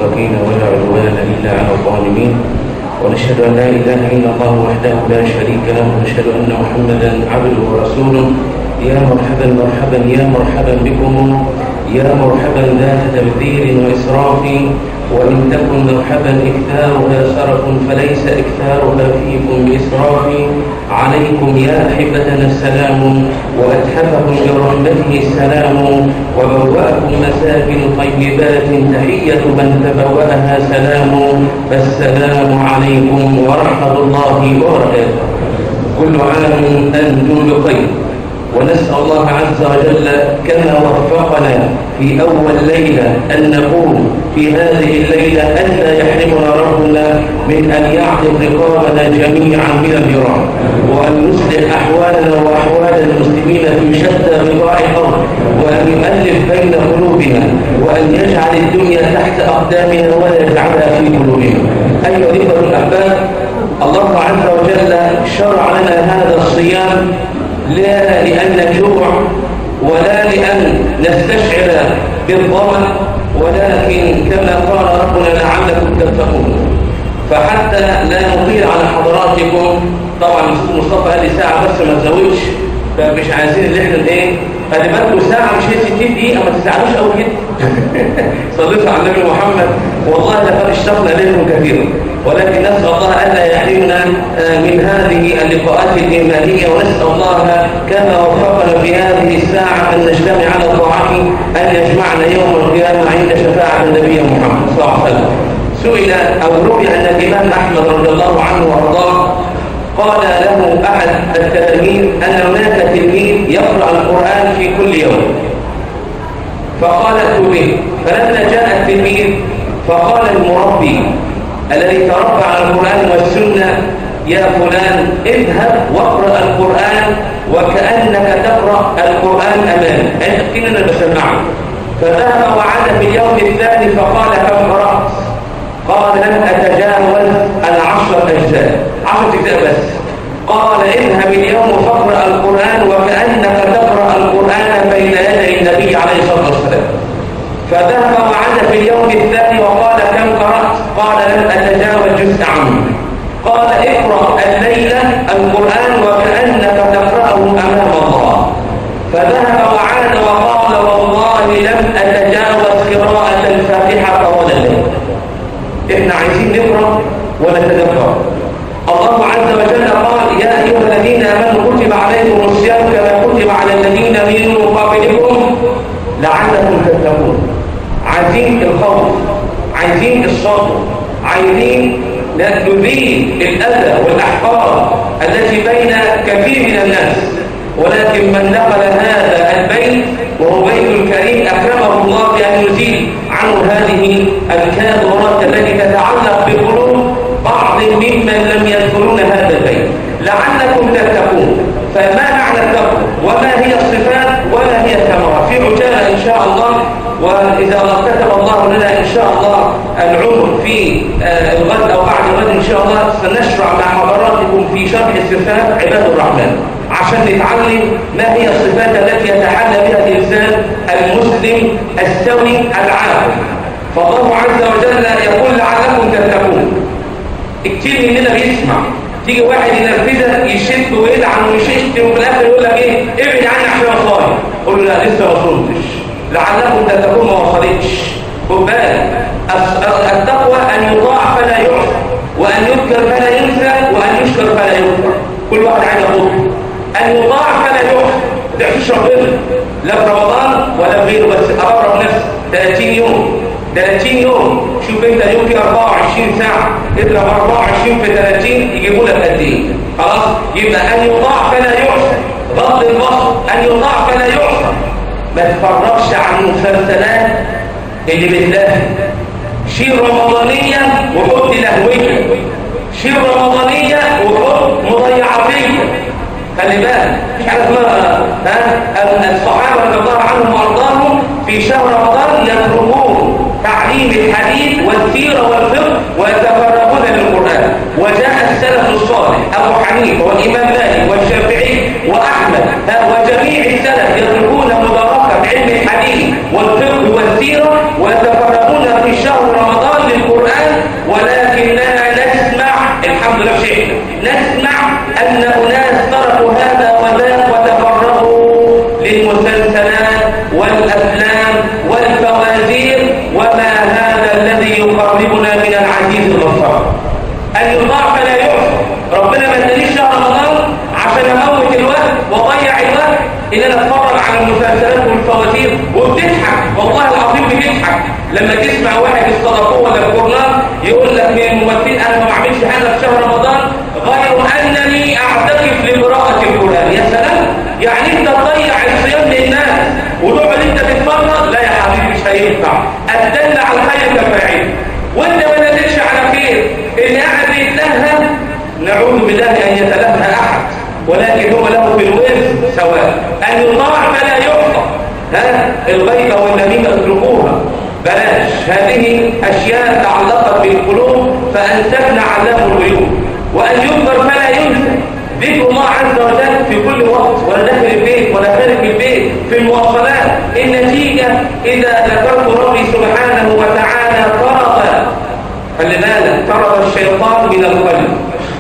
المتقين ولا عدوان إلا على الظالمين، ونشهد أن لا إله إلا الله وحده لا شريك له، ونشهد أن محمدا عبده ورسوله. يا مرحبا مرحبا يا مرحبا بكم، يا مرحبا ذات تبذير وإسراف، وإن تكن مرحبا إكثارها سرف فليس إكثارها فيكم بإسراف. عليكم يا أحبتنا السلام، وأتحفكم برحمته السلام، وبوأكم مساكن طيبات تحية من تبوأها سلام. فالسلام عليكم ورحمة الله وبركاته. كل عام أنتم بخير، ونسأل الله عز وجل كما وفقنا في أول ليلة أن نقول في هذه الليلة أن لا يحرمنا ربنا من أن يعتق رقابنا جميعا من النيران، وأن يصلح أحوالنا وأحوال المسلمين في شتى بقاع الأرض، وأن يؤلف بين قلوبنا، وأن يجعل الدنيا تحت أقدامنا ولا يجعلها في قلوبنا. أيها الإخوة الأحباب، الله عز وجل شرع لنا هذا الصيام لا لأن نجوع ولا لأن نستشعر بالظمأ، ولكن كما قال ربنا لعلكم تتقون. فحتى لا نطيل على حضراتكم، طبعا مصطفى قال لي ساعة بس ما تزودش، فمش عايزين اللي احنا خلي بالكم ساعة مش هي 60 دقيقة، ما تزعلوش قوي كده. صليتوا على النبي محمد، والله لقد اشتقنا اليكم كثيرا، ولكن نسأل الله ألا يحرمنا من هذه اللقاءات الإيمانية، ونسأل الله كما وفقنا في هذه الساعة أن نجتمع على طاعته أن يجمعنا يوم القيامة عند شفاعة النبي محمد صلى الله عليه وسلم. سئل أو روي أن الإمام أحمد رضي الله عنه وارضاه قال له أحد التلاميذ أن هناك تلميذ يقرأ القرآن في كل يوم، فقال ائتوا به. فلما جاء التلميذ فقال المربي الذي تربى على القرآن والسنة: يا فلان اذهب واقرأ القرآن وكأنك تقرأ القرآن أمامي، أنت كأننا بسمعه. فذهب وعاد في اليوم الثاني فقال: كم قرأت؟ قال: لن أتجاوز 10 أجزاء، 10 أجزاء بس. قال: اذهب اليوم فاقرأ القرآن وكأنك تقرأ القرآن بين يدي النبي عليه الصلاة والسلام. فذهب وعاد في اليوم الثاني وقال: كم قرأت؟ قال: لن أتجاوز جزء عنه. قال: اقرأ الليلة القرآن وكأنك تقرأه أمام الله. فذهب وعاد وقال: والله لم أتجاوز قراءة الفاتحة ولا الليل. إحنا عايزين نقرأ ونتدبر. الله عز وجل قال: يا أيها الذين آمنوا كتب عليكم الصيام كما كتب على الذين من قبلكم لعلكم تتقون. عايزين الخوف، عايزين الصبر، عايزين نزيل الأذى والأحقاد التي بين كثير من الناس. ولكن من دخل هذا البيت وهو بيت الكريم أكرمه الله بأن يزيل عنه هذه الكادرات التي تتعلق بقلوب بعض ممن لم يدخلون هذا البيت لعلكم تتقون. فما معنى التقوى وما هي الصفات وما هي الثمرات؟ في عجالة إن شاء الله، وإذا كتب الله لنا إن شاء الله العمر في الغد أو بعد الغد إن شاء الله سنشرع مع حضراتكم في شرح صفات عباد الرحمن، عشان نتعلم ما هي الصفات التي يتحلى بها الإنسان المسلم السوي العاقل. فالله عز وجل يقول: لعلكم تتقون. كتير مننا بيسمع، تيجي واحد ينفذها يشد ويلعن ويشد، وفي الاخر يقول لك ايه؟ ابعد عني عشان صايم. قول له: لا لسه ما وصلتش. لعلكم تتقون ما وصلتش. خد بالك، التقوى ان يطاع فلا يعصى، وان يذكر فلا ينسى، وان يشكر فلا يكفر. كل واحد عايز يقول ان يطاع فلا يعصى. ما تعصيش ربنا لا في رمضان ولا في غيره، بس اقرب نفسك 30 يوم 30 يوم. شوف انت اليوم فيه 24 ساعة، اضرب 24 في 30 يجيبوا لك قد ايه؟ خلاص؟ يبقى ان يطاع فلا يعصى، غض البصر، ان يطاع فلا يعصى. ما تفرجش عن المسلسلات اللي بتلاقي شيل رمضانية وحط لهوية، شيل رمضانية وحط مضيعاتية. خلي بالك، مش حاجة اسمها الصحابة رضي الله عنهم وارضاهم في شهر رمضان يتركون تعليم الحديث والسيرة والفقه ويتفرغون للقرآن. وجاء السلف الصالح أبو حنيفة والإمام مالك والشافعي وأحمد وجميع السلف يتركون مداركة علم الحديث والفقه والسيرة ويتفرغون في شهر رمضان ان انا اتفرج على المسلسلات والفواتير وبتضحك، والله العظيم بتضحك لما تسمع واحد استضافوه ولا الجورنال يقول لك من الممثلين انا ما بعملش حاجه في شهر رمضان غير انني اعتكف لقراءه القران. يا سلام، يعني انت تضيع الصيام للناس وتقعد انت تتفرج؟ لا يا حبيبي مش هينفع. الدل على الخير كفاعل، وانت ما دلتش على خير. اللي قاعد يتلهى نعوذ بالله ان يتلهى احد، ولكن هو له في الوزن سواء، ان يطاع فلا يعطى. الغيبه والنميمه اتركوها، بلاش هذه اشياء تعلقت بالقلوب، فانسبنا علام الغيوب. وان يذكر فلا ينسى، ذكر الله عز وجل في كل وقت، ولا داخل البيت ولا خارج البيت، في المواصلات. النتيجه اذا ذكرت ربي سبحانه وتعالى طرد، خلي بالك، طرد الشيطان من القلب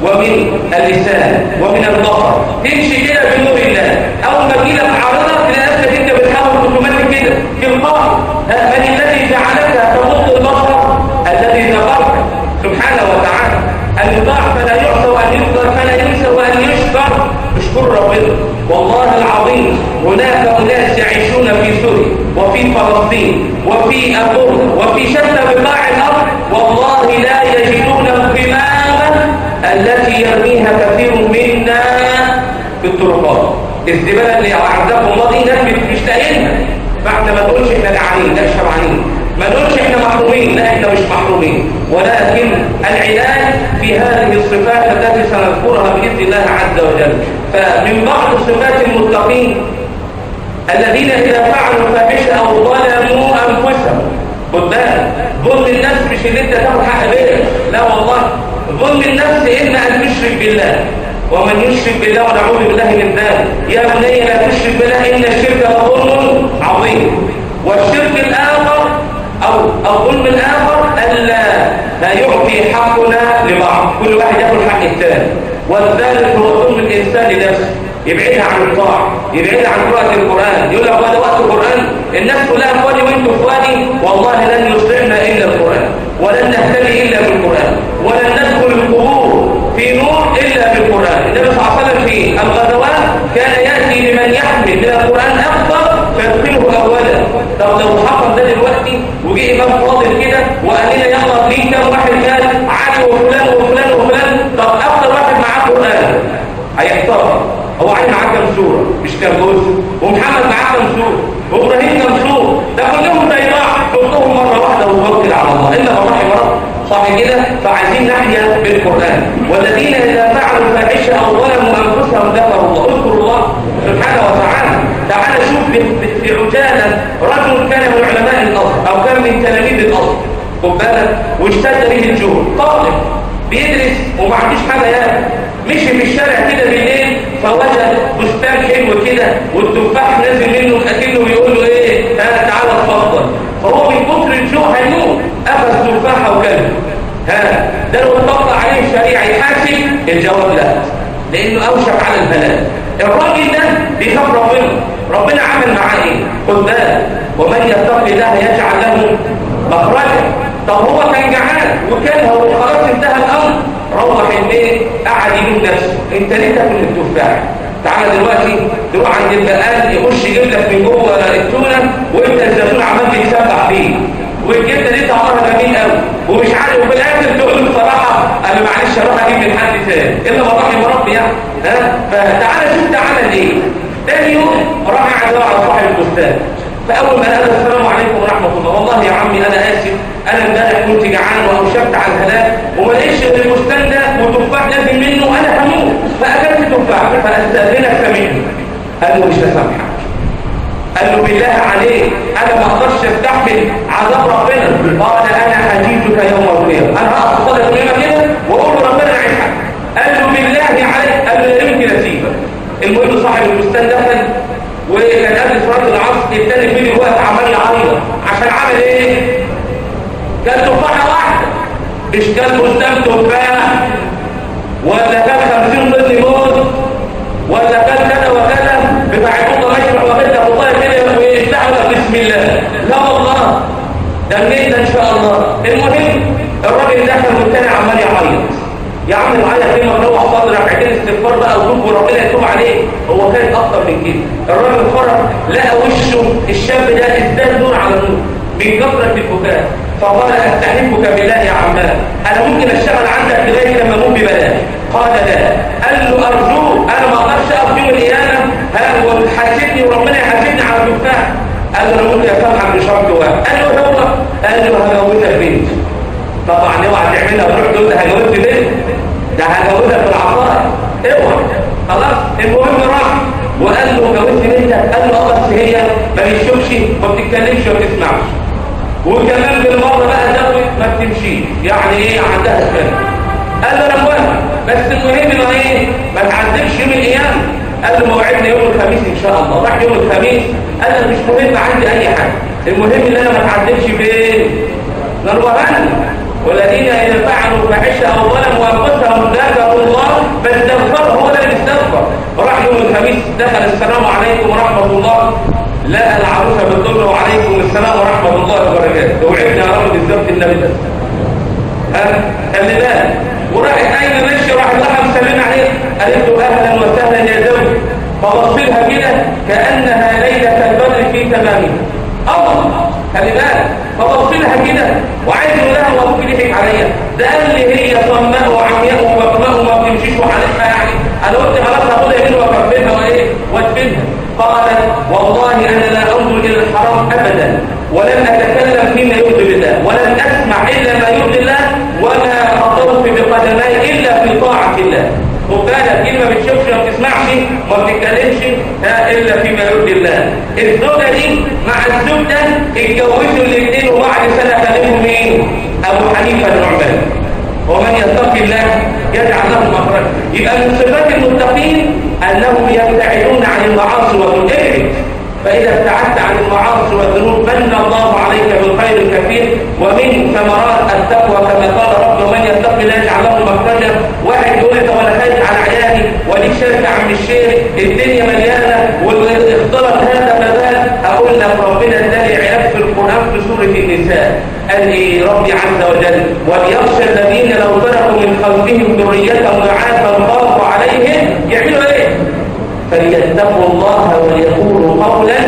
ومن اللسان ومن البصر. تمشي كده بنور الله، اول ما تجيلك عارضه تلاقي نفسك انت بتحاول تتمسك كده تلقائي. من الذي جعلك تغض البصر؟ الذي ذكرك سبحانه وتعالى. ان يطاع فلا يعصى، وان يذكر فلا ينسى، وان يشكر. اشكر ربنا. والله العظيم هناك اناس يعيشون في سوريا وفي فلسطين وفي القدس وفي شتى بقاع الارض، والله لا يجدون القمامه التي يرميها كثير منا في الطرقات. الزباله اللي اعزكم الله دي ناس مش لاقيينها. فاحنا ما نقولش احنا جعانين، لا شبعانين. ما نقولش احنا محرومين، لا احنا مش محرومين. ولكن العلاج في هذه الصفات التي سنذكرها باذن الله عز وجل. فمن بعض صفات المتقين الذين اذا فعلوا فاحشه او ظلموا انفسهم. خد بالك، ظلم النفس مش ان انت تاخد حق غيرك، لا والله. ظلم النفس اما ان يشرك بالله، ومن يشرك بالله ونعوذ بالله من ذلك. يا بني لا تشرك بالله ان الشرك لظلم عظيم. والشرك الاخر او الظلم الاخر لا يعطي حقنا لبعض، كل واحد ياخذ حق الثاني. والثالث هو ظلم الانسان لنفسه، يبعدها عن الطاعه، يبعدها عن قراءه القران. يقول لك هذا وقت القران، الناس كلها اخواني وانتم اخواني. والله لن يصلحنا الا القران، ولن نهتدي الا بالقران، ولن ندخل القبور في نور الا بالقران. النبي صلى الله عليه وسلم في الغزوات كان ياتي لمن يحمل من القران اكثر فيدخله اولا. طب لو حصل ده دلوقتي وجه امام فاضل كده وقال لنا يلا في كام واحد قال علي وفلان وفلان وفلان، طب اكثر واحد معاه قران هيحتار. هو علي معاه كام سوره؟ مش كام جزء. ومحمد معاه كام سوره؟ وابراهيم كام سوره؟ ده كلهم زي بعض، حطهم مره واحده وتوكل على الله الا من رحم ربك. صح كده؟ فعايزين نحيا بالقران. والذين اذا فعلوا فاحشه او ظلموا انفسهم ذكروا الله. اذكروا الله سبحانه وتعالى. تعال شوف بعجاله رجل كان من علماء الاصل او كان من تلاميذ الاصل، خد بالك، واشتد به الجهد. طالب بيدرس وما عندوش حاجه ياكل، مشي في الشارع كده بالليل فوجد بستان حلو كده والتفاح نازل منه اكنه بيقول له ايه، تعالى اتفضل. فهو من كتر الجوع هيموت، اخذ تفاحه وكله. ده لو اتطبق عليه الشريعه يحاسب؟ الجواب لا، لانه اوشك على البلاء. الراجل ده بيخاف ربنا، ربنا عمل معاه ايه؟ خد بالك، ومن يتق الله يجعل له مخرجا. طب هو كان جعان وكلها وخلاص انتهى الامر، روح البيت قعد يلوم نفسه. انت ليه تاكل التفاح؟ تعالى دلوقتي تروح عند البقال يخش يجيب لك من جوه التونه وانت الزيتون عمال تتسبح فيه، والجبنه دي طعمها جميل قوي ومش عارف، وفي الاخر تقول له بصراحه انا معلش اروح اجيب من حد ثاني الا ما رحم ربي يعني. فتعالى شوف ده عمل ايه. ثاني يوم راح قعد على صاحب البستان، فاول ما قال السلام عليكم ورحمه الله، والله يا عمي انا اسف، انا امبارح كنت جعان واوشكت على الهلاك وما لقيتش غير البستان ده وتفاح نازل منه وانا هموت، فاكلت تفاح، فاستاذنك سامحني. قال له مش هسامحك. قال له بالله عليك انا ما اقدرش استحمل عذاب ربنا. قال انا حجيتك يوم القيامه، انا هقف قصاد القيامه كده واقول له ربنا يعيشك. قال له بالله عليك، قال له لا يمكن اسيبك. المهم صاحب البستان دخل وكان قبل صلاه العصر الثاني فيه الوقت عمال يعيط عشان عمل ايه؟ كان تفاحه واحده، مش كان بستان تفاح ولا كان 50 طن موز ولا كان كذا وكذا بتاع الوضع مشروع وكذا والله كده ويستعمل بسم الله. لا والله ده منين ده ان شاء الله. المهم الراجل دخل والتاني عمال يعيط. يا عم العيط ليه؟ ما تروح صلي ركعتين استغفار بقى وتوب وربنا يتوب عليه. هو كان اكتر من كده. الراجل خرج لقى وشه الشاب ده ازداد نور على نور من كثره البكاء، فقال استحبك بالله يا عمار، انا ممكن اشتغل عندك لغايه لما اموت ببلاش؟ قال لا. قال له ارجوك، انا ما اقدرش اقف يوم القيامه هو بتحاسبني وربنا يحاسبني على الدفاع. قال له انا ممكن اسامحك بشرط واحد. قال له هجوزك بنت. طبعا اوعى تعملها وتروح تقول ده هجوزك بنت، ده هجوزك بالعطاء، اوعى. خلاص المهم راح وقال له جوزت بنتك؟ قال له بس هي ما بتشوفش ما بتتكلمش وما بتسمعش، وكمان بالمره بقى زوجت ما بتمشيش، يعني ايه عندها سكن. قال له انا موافق، بس المهم انه ايه ما تعذبش يوم القيامه. قال له موعدنا يوم الخميس ان شاء الله. راح يوم الخميس قال له مش مهم عندي اي حاجه، المهم ان انا ما اتعذبش فين؟ نروهن. والذين اذا فعلوا فاحشه او ظلموا انفسهم ذكروا الله فاستغفروا، هو ده اللي بيستغفر. راح يوم الخميس دخل السلام عليكم ورحمه الله، لقى العروسه بتقول له وعليكم السلام ورحمه الله وبركاته. وعدنا يا رب بالزوج النبي بس. خلي بالك. وراح قايمه ماشيه، راح لها مسلمه عليه، قالت له اهلا وسهلا يا زوجي، فبص لها كده كانها ليله البدر في تمامها. الله، خلي بالك. فبص لها كده وعايز يقول لها هو ابوك يضحك عليا؟ ده قال لي هي صماء وعمياء ومكماء وما بتمشيش وحالتها، يعني انا قلت خلاص هاخدها يمين واكبرها وايه وادفنها. قالت والله انا لا انظر الى الحرام ابدا، ولن اتكلم فيما يرضي الله، ولن اسمع الا ما يرضي الله، وما خطرت بقدمي الا في طاعه الله. خد بالك، دي ما بتشوفش ما بتسمعش ما بتتكلمش الا فيما يرضي الله. الزوجه دي مع الزوج ده اتجوزوا الاثنين وبعد سنه خلفوا مين؟ ابو حنيفه النعمان. ومن يتق الله يجعل له مخرجا. يبقى من صفات المتقين انهم يبتعدون عن المعاصي والذنوب. فاذا ابتعدت عن المعاصي والذنوب من الله عليك بالخير الكثير. ومن ثمرات التقوى كما قال رب ومن يتق الله يجعل له مخرجا. واحد يقول لي طب انا خايف على عيالي وليك شركه عم الشيخ، الدنيا مليانه واختلط هذا فذاك. اقول لك ربنا اداني علاج في القران في سوره النساء. قال ايه ربي عز وجل؟ وليخشى الذين لو تركوا من خلفهم ذريه ضعافا خافوا عليهم يعملوا ايه؟ فليتقوا الله وليقولوا قولا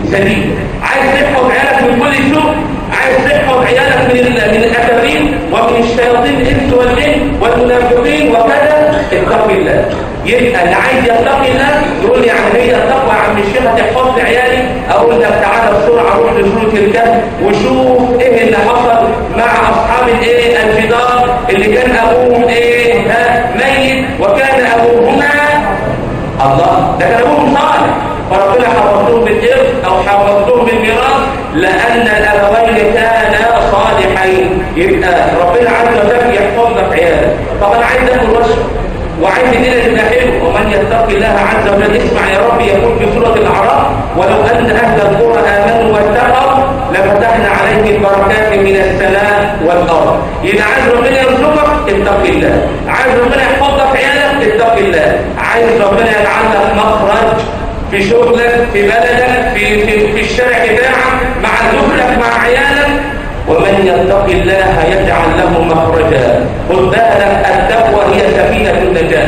سديدا. عايز تحفظ عيالك من كل سوء، عايز تحفظ عيالك من الاكاذيب ومن الشياطين الانس والجن والمنافقين وكذا، اتق الله. يبقى اللي عايز يتقي الله يقول لي يعني هي التقوى يا عم الشيخ هتحفظ لي عيالي؟ اقول لك تعالى بسرعه روح لسوره الكهف وشوف ايه اللي حصل مع اصحاب الايه الجدار اللي كان ابوهم ايه ميت وكان ابوهما الله، ده كان ابوهم صالح، فربنا حفظهم بالارث او حفظهم بالميراث لان الابوين كانا صالحين. يبقى ربنا عز وجل يحفظ لك عيالك. طب انا عايز اكل واشرب وعايز الدنيا تبقى حلوه. ومن يتق الله عز وجل اسمع يا رب يقول في سوره الاعراف ولو ان اهل القرى امنوا واتقوا لفتحنا عليهم بركات من السماء والارض. يبقى عايز ربنا يرزقك اتق الله، عايز ربنا يحفظ لك عيالك اتق الله، عايز ربنا يجعل لك مخرج في شغلك في بلدك في الشارع بتاعك مع زوجتك مع عيالك. ومن يتق الله يجعل له مخرجا. خد بالك، التقوى هي سفينة النجاة.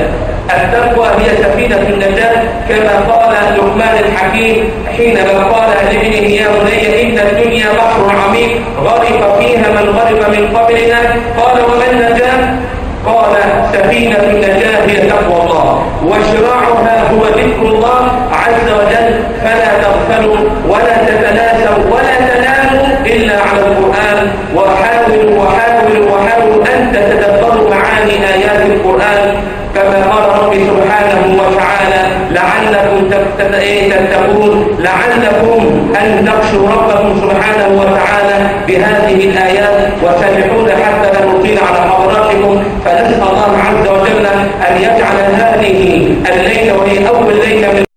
التقوى هي سفينة النجاة كما قال لقمان الحكيم حينما قال لابنه يا بني إن الدنيا بحر عميق غرق فيها من غرق من قبلنا. قال وما النجاة؟ قال سفينة النجاة هي تقوى الله وشراعها هو ذكر الله عز وجل. فلا تغفلوا ولا تتناسوا ولا تناموا إلا على القرآن. وحاولوا أن تتدبروا معاني آيات القرآن كما قال ربي سبحانه وتعالى لعلكم تتقون، لعلكم أن تخشوا ربكم سبحانه وتعالى بهذه الآيات. وسامحونا حتى لا نطيل على حضراتكم، فنسأل الله عز وجل أن يجعل هذه الليلة وهي أول ليلة من